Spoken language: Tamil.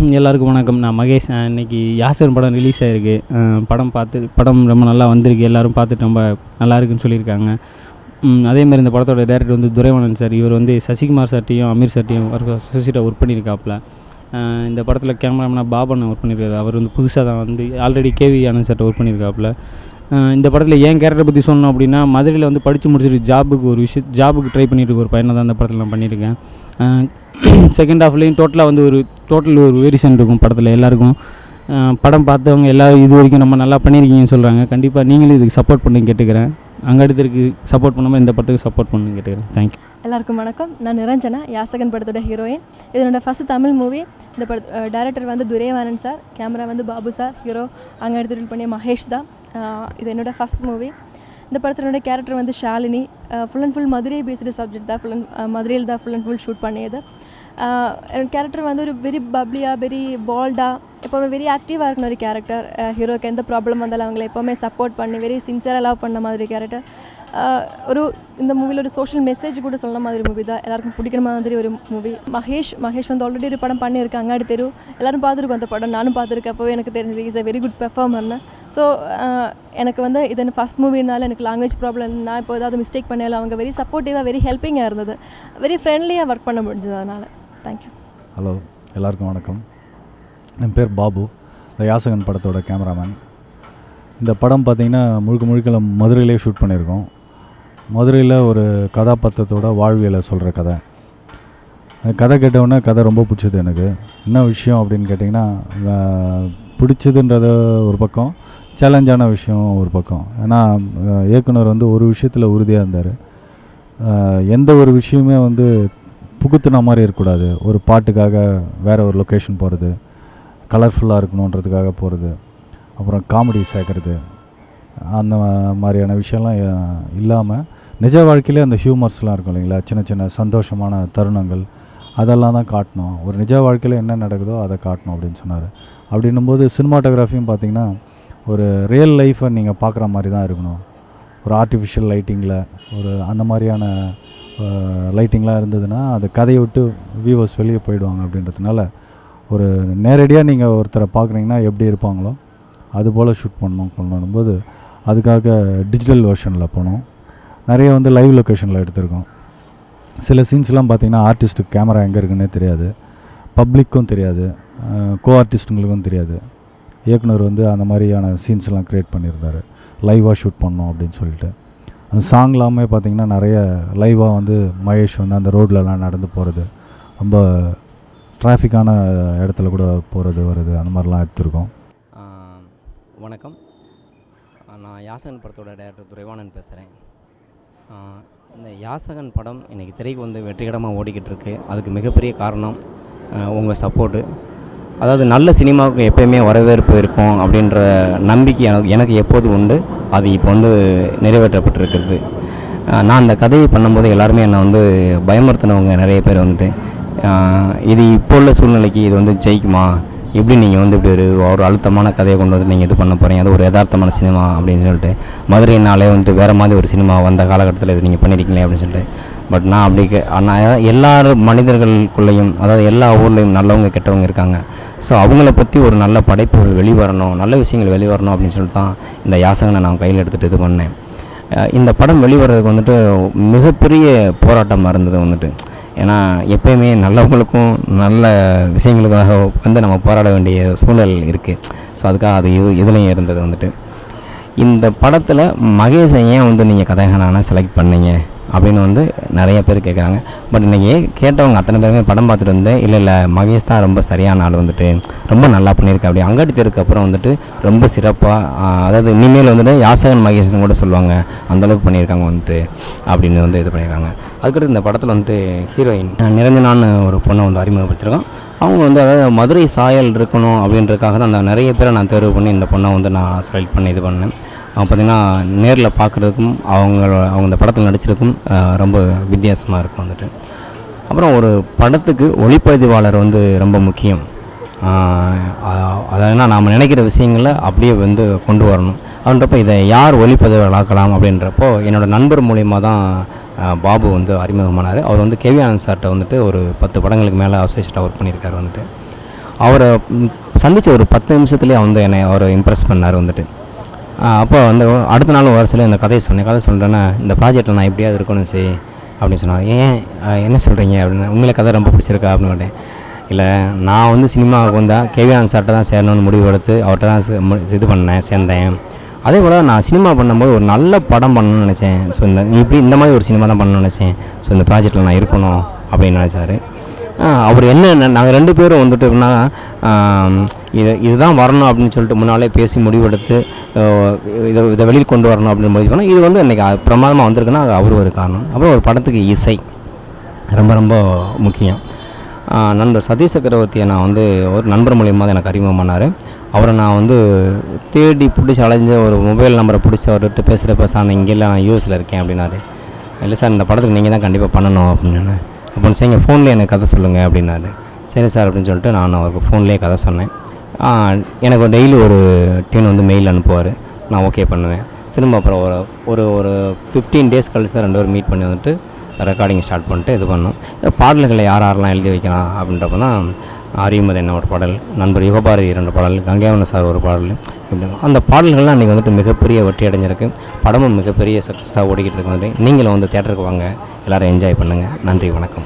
எல்லாருக்கும் வணக்கம். நான் மகேஷ். இன்றைக்கி யாசகன் படம் ரிலீஸ் ஆகிருக்கு. படம் ரொம்ப நல்லா வந்திருக்கு. எல்லோரும் பார்த்துட்டு ரொம்ப நல்லா இருக்குன்னு சொல்லியிருக்காங்க. அதேமாதிரி இந்த படத்தோட டேரக்டர் வந்து துரைவாணன் சார். இவர் வந்து சசிகுமார் சார்ட்டையும் அமீர் சார்ட்டையும் அசோசியேட்டாக ஒர்க் பண்ணியிருக்காப்புல. இந்த படத்தில் கேமராமேனாக பாபன் ஒர்க் பண்ணியிருக்காரு. அவர் வந்து புதுசாக தான் வந்து ஆல்ரெடி கேவி ஆனந்த் சார்ட்ட ஒர்க் பண்ணியிருக்காப்புல. இந்த படத்தில் ஏன் கேரக்டரை பற்றி சொல்லணும் அப்படின்னா, மதுரையில் வந்து படித்து முடிச்சுட்டு ஜாபுக்கு ட்ரை பண்ணிட்டு இருக்க ஒரு பையனை தான் இந்த படத்தில் நான் பண்ணியிருக்கேன். செகண்ட் ஹாஃப்லேயும் டோட்டல் ஒரு வேரியேஷன் இருக்கும் படத்தில். எல்லாருக்கும் படம் பார்த்தவங்க எல்லோரும் இது வரைக்கும் நம்ம நல்லா பண்ணியிருக்கீங்கன்னு சொல்கிறாங்க. கண்டிப்பாக நீங்களும் இதுக்கு சப்போர்ட் பண்ணுன்னு கேட்டுக்கிறேன். அங்கடுத்திற்கு சப்போர்ட் பண்ணாமல் இந்த படத்துக்கு சப்போர்ட் பண்ணுன்னு கேட்டுக்கிறேன். தேங்க்யூ. எல்லாருக்கும் வணக்கம். நான் நிரஞ்சனா, யாசகன் படத்தோட ஹீரோயின். இதனோட ஃபஸ்ட் தமிழ் மூவி. இந்த டைரக்டர் வந்து துரைவாணன் சார், கேமரா வந்து பாபு சார், ஹீரோ அங்கே எடுத்துகிட்டு பண்ணி மகேஷ் தான். இது என்னோடய ஃபஸ்ட் மூவி. இந்த படத்தினோட கேரக்டர் வந்து Shalini. Full and full Madurai based subject தான். மதுரையில் தான் ஃபுல் அண்ட் ஃபுல் ஷூட் பண்ணியது. என்னோடய கேரக்டர் வந்து ஒரு வெரி பப்ளியாக, வெரி பால்டாக, எப்போவுமே வெரி ஆக்டிவாக இருக்கணும் ஒரு கேரக்டர். ஹீரோக்கு எந்த ப்ராப்ளம் வந்தாலும் அவங்கள எப்போவுமே சப்போர்ட் பண்ணி வெரி சின்சியராக லவ் பண்ண மாதிரி கேரக்டர். இந்த மூவியில் ஒரு சோஷியல் மெசேஜ் கூட சொன்ன மாதிரி மூவி தான். எல்லாருக்கும் பிடிக்கிற மாதிரி ஒரு மூவி. மகேஷ் வந்து ஆல்ரெடி ஒரு படம் பண்ணியிருக்காங்க, அடி தெரு. எல்லோரும் பார்த்துருக்கோம் அந்த படம். நானும் பார்த்துருக்கேன். அப்போவே எனக்கு தெரிஞ்சது இஸ் எ வெரி குட் பெர்ஃபார்மர்னு. ஸோ எனக்கு வந்து இது என்ன ஃபஸ்ட் மூவினால எனக்கு லாங்குவேஜ் ப்ராப்ளம், நான் இப்போ ஏதாவது மிஸ்டேக் பண்ணாலும் அவங்க வெரி சப்போர்ட்டிவாக, வெரி ஹெல்ப்பிங்காக இருந்தது. வெரி ஃப்ரெண்ட்லியாக ஒர்க் பண்ண முடிஞ்சது. அதனால் தேங்க்யூ. ஹலோ, எல்லாருக்கும் வணக்கம். என் பேர் பாபு, இந்த யாசகன் படத்தோட கேமராமேன். இந்த படம் பார்த்திங்கன்னா முழுக்க மதுரையிலே ஷூட் பண்ணியிருக்கோம். மதுரையில் ஒரு கதாபாத்திரத்தோட வாழ்வியலை சொல்கிற கதை. கதை கேட்டவுடனே கதை ரொம்ப பிடிச்சது எனக்கு. என்ன விஷயம் அப்படின்னு கேட்டிங்கன்னா, பிடிச்சதுன்றது ஒரு பக்கம், சேலஞ்சான விஷயம் ஒரு பக்கம். ஏன்னா இயக்குனர் வந்து ஒரு விஷயத்தில் உறுதியாக இருந்தார். எந்த ஒரு விஷயமே வந்து புகுத்துன மாதிரி இருக்கக்கூடாது. ஒரு பாட்டுக்காக வேறு ஒரு லொக்கேஷன் போகிறது, கலர்ஃபுல்லாக இருக்கணுன்றதுக்காக போகிறது, அப்புறம் காமெடி சேர்க்குறது, அந்த மாதிரியான விஷயம்லாம் இல்லாமல் நிஜ வாழ்க்கையிலே அந்த ஹியூமர்ஸ்லாம் இருக்கும் இல்லைங்களா, சின்ன சின்ன சந்தோஷமான தருணங்கள், அதெல்லாம் தான் காட்டணும். ஒரு நிஜ வாழ்க்கையில் என்ன நடக்குதோ அதை காட்டணும் அப்படின்னு சொன்னார். அப்படின்னும்போது சினிமாட்டோகிராஃபியும் பார்த்திங்கன்னா ஒரு ரியல் லைஃப்பை நீங்கள் பார்க்குற மாதிரி தான் இருக்கணும். ஒரு ஆர்டிஃபிஷியல் லைட்டிங்கில் ஒரு அந்த மாதிரியான லைட்டிங்லாம் இருந்ததுன்னா அது கதையை விட்டு வியூவர்ஸ் வெளியே போயிடுவாங்க. அப்படின்றதுனால ஒரு நேரடியாக நீங்கள் ஒருத்தரை பார்க்குறீங்கன்னா எப்படி இருப்பாங்களோ அதுபோல் ஷூட் பண்ணணும்போது அதுக்காக டிஜிட்டல் வெர்ஷனில் போனோம். நிறைய வந்து லைவ் லொக்கேஷனில் எடுத்திருக்கோம். சில சீன்ஸ்லாம் பார்த்திங்கன்னா ஆர்டிஸ்ட்டுக்கு கேமரா எங்கே இருக்குன்னே தெரியாது, பப்ளிக்கும் தெரியாது, கோ ஆர்டிஸ்ட்டுங்களுக்கும் தெரியாது. இயக்குனர் வந்து அந்த மாதிரியான சீன்ஸ்லாம் க்ரியேட் பண்ணியிருந்தார், லைவாக ஷூட் பண்ணோம் அப்படின்னு சொல்லிட்டு. அந்த சாங்லாமே பார்த்திங்கன்னா நிறைய லைவாக வந்து மகேஷ் வந்து அந்த ரோட்லலாம் நடந்து போகிறது, ரொம்ப டிராஃபிக்கான இடத்துல கூட போகிறது வருது, அந்த மாதிரிலாம் எடுத்திருக்கோம். வணக்கம். நான் யாசகன் படத்தோட டைரக்டர் துரைவாணன் பேசுகிறேன். இந்த யாசகன் படம் இன்றைக்கி திரைக்கு வந்து வெற்றிகரமாக ஓடிக்கிட்டு இருக்குது. அதுக்கு மிகப்பெரிய காரணம் உங்கள் சப்போர்ட்டு. அதாவது நல்ல சினிமாவுக்கு எப்போயுமே வரவேற்பு இருக்கும் அப்படின்ற நம்பிக்கை எனக்கு எப்போது உண்டு. அது இப்போ வந்து நிறைவேற்றப்பட்டிருக்கிறது. நான் அந்த கதையை பண்ணும்போது எல்லாருமே என்னை வந்து பயமுறுத்தினவங்க நிறைய பேர் வந்துட்டு, இது இப்போ உள்ள சூழ்நிலைக்கு இது வந்து ஜெயிக்குமா, எப்படி நீங்கள் வந்து இப்படி ஒரு அழுத்தமான கதையை கொண்டு வந்து நீங்கள் இது பண்ண போகிறீங்க, அது ஒரு யதார்த்தமான சினிமா அப்படின்னு சொல்லிட்டு, மதுரைனாலே வந்துட்டு வேறு மாதிரி ஒரு சினிமா வந்த காலகட்டத்தில் இது நீங்கள் பண்ணியிருக்கீங்களே அப்படின்னு சொல்லிட்டு. பட் நான் அப்படி நான் எல்லா மனிதர்களுக்குள்ளேயும், அதாவது எல்லா ஊர்லேயும் நல்லவங்க கெட்டவங்க இருக்காங்க. ஸோ அவங்கள பற்றி ஒரு நல்ல படைப்புகள் வெளிவரணும், நல்ல விஷயங்கள் வெளிவரணும் அப்படின்னு சொல்லிட்டு தான் இந்த யாசகனை நான் கையில் எடுத்துகிட்டு இது பண்ணேன். இந்த படம் வெளிவரதுக்கு வந்துட்டு மிகப்பெரிய போராட்டமாக இருந்தது வந்துட்டு. ஏன்னா எப்போயுமே நல்லவங்களுக்கும் நல்ல விஷயங்களுக்காக வந்து நம்ம போராட வேண்டிய சூழல் இருக்குது. ஸோ அதுக்காக அது இதுலேயும் இருந்தது வந்துட்டு. இந்த படத்தில் மகேஷை ஏன் வந்து நீங்கள் கதாநாயகனாக செலக்ட் பண்ணீங்க அப்படின்னு வந்து நிறைய பேர் கேட்குறாங்க. பட் இன்றைக்கி கேட்டவங்க அத்தனை பேருமே படம் பார்த்துட்டு வந்து இல்லை மகேஷ் தான் ரொம்ப சரியான ஆள் வந்துட்டு, ரொம்ப நல்லா பண்ணியிருக்கேன். அப்படி அங்காடி தெருக்கு அப்புறம் வந்துட்டு ரொம்ப சிறப்பாக, அதாவது இனிமேல் வந்துட்டு யாசகன் மகேஷ்னு கூட சொல்லுவாங்க, அந்தளவுக்கு பண்ணியிருக்காங்க வந்துட்டு அப்படின்னு வந்து இது பண்ணியிருக்காங்க. அதுக்கடுத்து இந்த படத்தில் வந்துட்டு ஹீரோயின் நிரஞ்சனான்னு ஒரு பொண்ணை வந்து அறிமுகப்படுத்திருக்கோம். அவங்க வந்து அதாவது மதுரை சாயல் இருக்கணும் அப்படின்றதுக்காக தான் அந்த நிறைய பேரை நான் தேர்வு பண்ணி இந்த பொண்ணை வந்து நான் செலக்ட் பண்ணி இது பண்ணேன். அவங்க பார்த்திங்கன்னா நேரில் பார்க்குறதுக்கும் அவங்க இந்த படத்தில் நடிச்சிருக்கும் ரொம்ப வித்தியாசமாக இருக்கும் வந்துட்டு. அப்புறம் ஒரு படத்துக்கு ஒளிப்பதிவாளர் வந்து ரொம்ப முக்கியம். அதாவது நாம் நினைக்கிற விஷயங்களை அப்படியே வந்து கொண்டு வரணும் அப்படின்றப்போ இதை யார் ஒளிப்பதிவாளர் ஆக்கலாம் அப்படின்றப்போ என்னோடய நண்பர் மூலிமா தான் பாபு வந்து அறிமுகமானார். அவர் வந்து கேவி ஆனந்த் சார்கிட்ட வந்துட்டு ஒரு 10 படங்களுக்கு மேலே அசோசியேட்டாக ஒர்க் பண்ணியிருக்காரு வந்துட்டு. அவரை சந்தித்த ஒரு 10 நிமிஷத்துலேயே வந்து என்னை அவர் இம்ப்ரெஸ் பண்ணார் வந்துட்டு. அப்போ வந்து அடுத்த நாள் வர சொல்லி இந்த கதையை சொன்னேன். கதை சொல்கிறேன்னா இந்த ப்ராஜெக்டில் நான் எப்படியாவது இருக்கணும் சரி அப்படின்னு சொன்னாங்க. ஏன் என்ன சொல்கிறீங்க அப்படின்னு, உண்மையிலே கதை ரொம்ப பிடிச்சிருக்கா அப்படின்னு கேட்டேன். இல்லை நான் வந்து சினிமாவுக்கு வந்தால் கேவிஆனந்த் சார்கிட்ட தான் சேரணும்னு முடிவு எடுத்து அவர்கிட்ட தான் இது பண்ணேன், சேர்ந்தேன். அதே போல் நான் சினிமா பண்ணும்போது ஒரு நல்ல படம் பண்ணணும்னு நினச்சேன். ஸோ இந்த மாதிரி ஒரு சினிமா தான் பண்ணணும்னு நினச்சேன். ஸோ இந்த ப்ராஜெக்டில் நான் இருக்கணும் அப்படின்னு நினச்சாரு. அவர் என்ன நாங்கள் 2 பேரும் வந்துட்டு எப்படின்னா இதுதான் வரணும் அப்படின்னு சொல்லிட்டு முன்னாலே பேசி முடிவெடுத்து இதை வெளியில் கொண்டு வரணும் அப்படின்னு முடிவு பண்ணால் இது வந்து இன்றைக்கி பிரமாதமாக வந்திருக்குன்னா அவர் ஒரு காரணம். அப்புறம் ஒரு படத்துக்கு இசை ரொம்ப ரொம்ப முக்கியம். நண்பர் சதீஷ் சக்கரவர்த்தியை நான் வந்து ஒரு நண்பர் மூலியமாக தான் எனக்கு அறிமுகம் பண்ணார். அவரை நான் வந்து தேடி பிடிச்சி அலைஞ்ச ஒரு மொபைல் நம்பரை பிடிச்சி அவர்கிட்ட பேசுகிறப்ப சார் நான் இங்கே நான் யூஎஸில் இருக்கேன் அப்படின்னாரு. இல்லை சார் இந்த படத்துக்கு நீங்கள் தான் கண்டிப்பாக பண்ணணும் அப்படின்னு. அப்படின்னு சரி ஃபோன்லேயே எனக்கு கதை சொல்லுங்கள் அப்படின்னாரு. சரி சார் அப்படின்னு சொல்லிட்டு நான் அவருக்கு ஃபோன்லேயே கதை சொன்னேன். எனக்கு டெய்லி ஒரு டியூன் வந்து மெயில் அனுப்புவார், நான் ஓகே பண்ணுவேன். திரும்ப அப்புறம் ஒரு 15 டேஸ் கழிச்சு தான் 2 பேரும் மீட் பண்ணி வந்துட்டு ரெக்கார்டிங் ஸ்டார்ட் பண்ணிட்டு இது பண்ணோம். பாடல்களை யாரெல்லாம் எழுதி வைக்கலாம் அப்படின்றப்ப தான் அறிவுமதி என்ன ஒரு பாடல், நண்பர் யுகபாரதி 2 பாடல், கங்கைவண்ண சார் ஒரு பாடல், இப்படி அந்த பாடல்கள்லாம் இன்றைக்கி வந்துட்டு மிகப்பெரிய வெற்றி அடைஞ்சிருக்கு. படமும் மிகப்பெரிய சக்ஸஸாக ஓடிக்கிட்டு இருக்கு. நீங்களும் வந்து தியேட்டருக்கு வாங்க, எல்லோரும் என்ஜாய் பண்ணுங்கள். நன்றி, வணக்கம்.